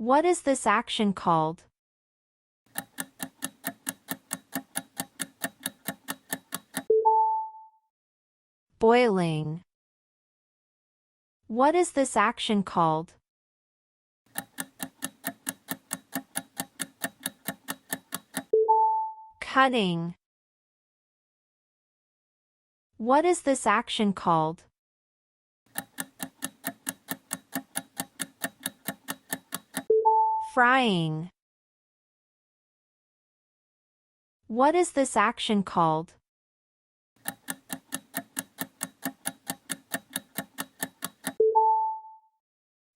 What is this action called? Boiling. What is this action called? Cutting. What is this action called? Frying. What is this action called?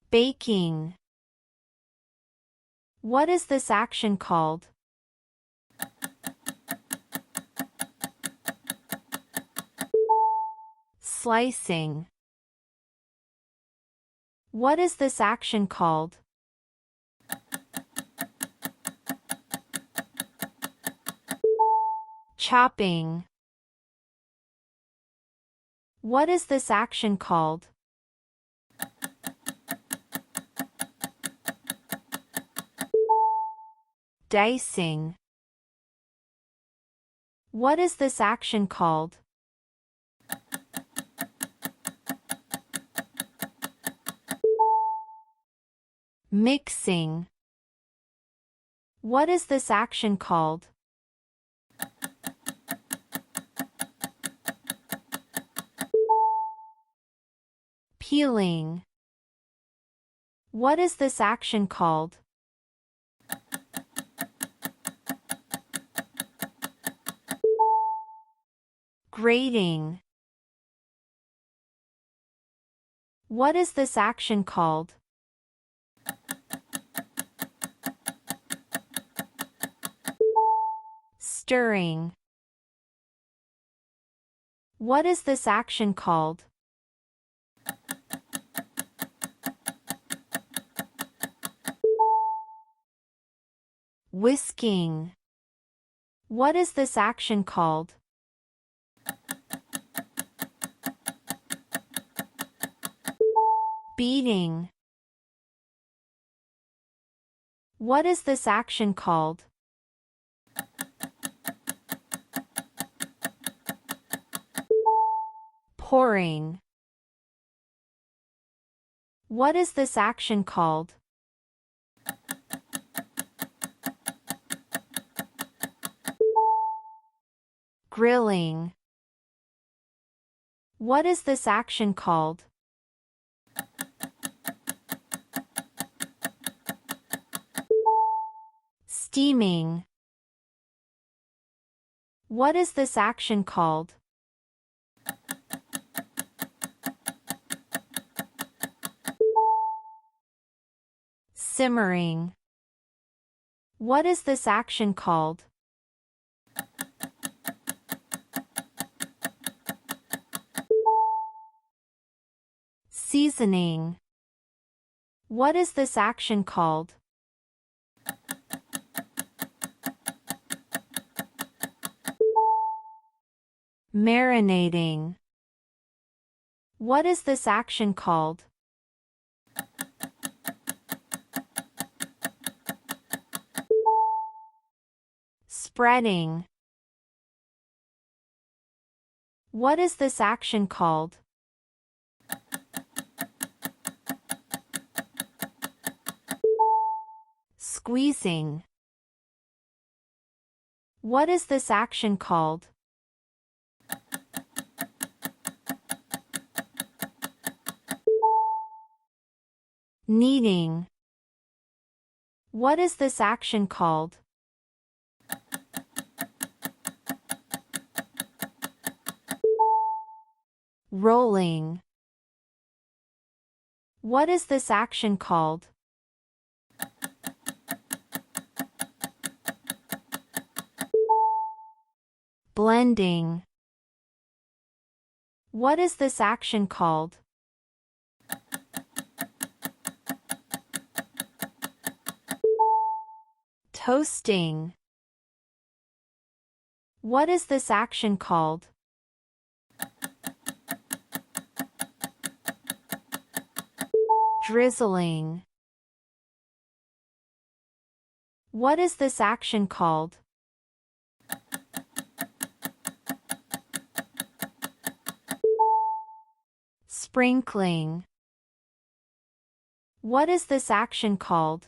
Baking. What is this action called? Slicing. What is this action called? Chopping. What is this action called? Dicing. What is this action called? Mixing. What is this action called? Peeling. What is this action called? Grating. What is this action called? Stirring. What is this action called? Whisking. What is this action called? Beating. What is this action called? Pouring. What is this action called? Grilling. What is this action called? Steaming. What is this action called? Simmering. What is this action called? Seasoning. What is this action called? Marinating. What is this action called? Spreading. What is this action called? Squeezing. What is this action called? Kneading. What is this action called? Rolling. What is this action called? Blending. What is this action called? Toasting. What is this action called? Drizzling. What is this action called? Sprinkling. What is this action called?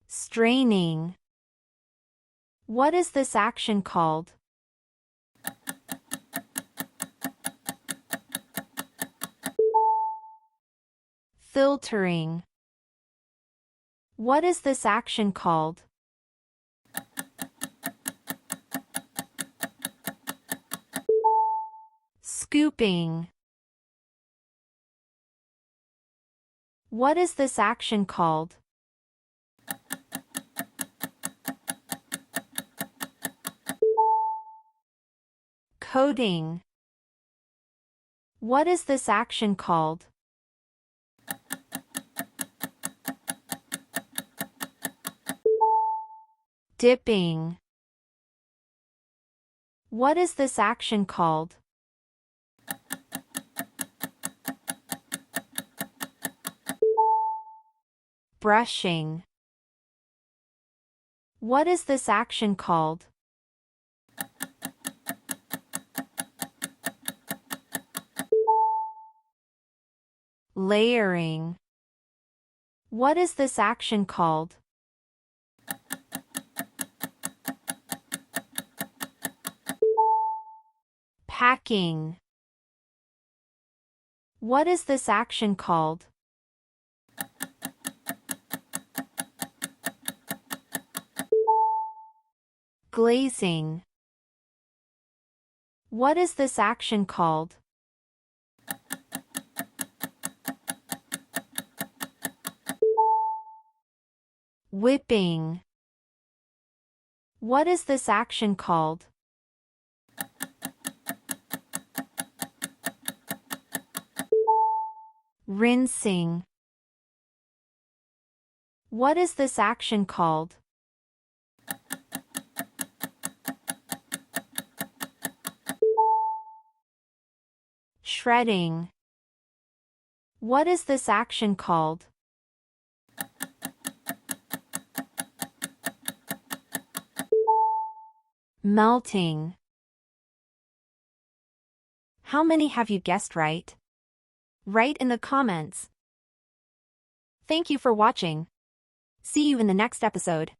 Straining. What is this action called? Filtering. What is this action called? Scooping. What is this action called? Coding. What is this action called? Dipping. What is this action called? Brushing. What is this action called? Layering. What is this action called? Packing. What is this action called? Glazing. What is this action called? Whipping. What is this action called? Rinsing. What is this action called? Shredding. What is this action called? Melting. How many have you guessed right? Write in the comments. Thank you for watching. See you in the next episode.